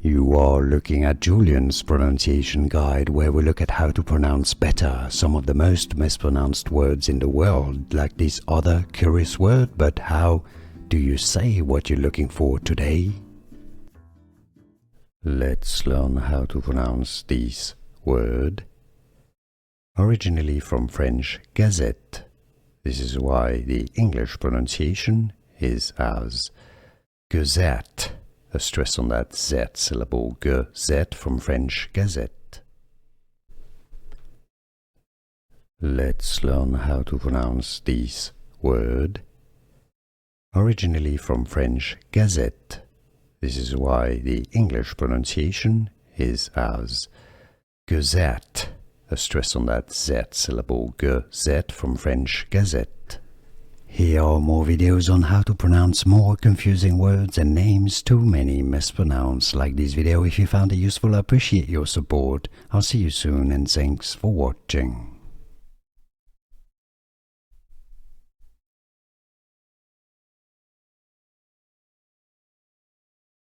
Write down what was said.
You are looking at Julian's pronunciation guide, where we look at how to pronounce better some of the most mispronounced words in the world, like this other curious word. But how do you say what you're looking for today? Let's learn how to pronounce this word. Originally from French Gazette. This is why the English pronunciation is as Gazette. A stress on that Z syllable, Gazette, from French Gazette. Let's learn how to pronounce this word. Originally from French Gazette. This is why the English pronunciation is as Gazette. A stress on that Z syllable, Gazette, from French Gazette. Here are more videos on how to pronounce more confusing words and names too many mispronounced. Like this video if you found it useful. I appreciate your support. I'll see you soon and thanks for watching.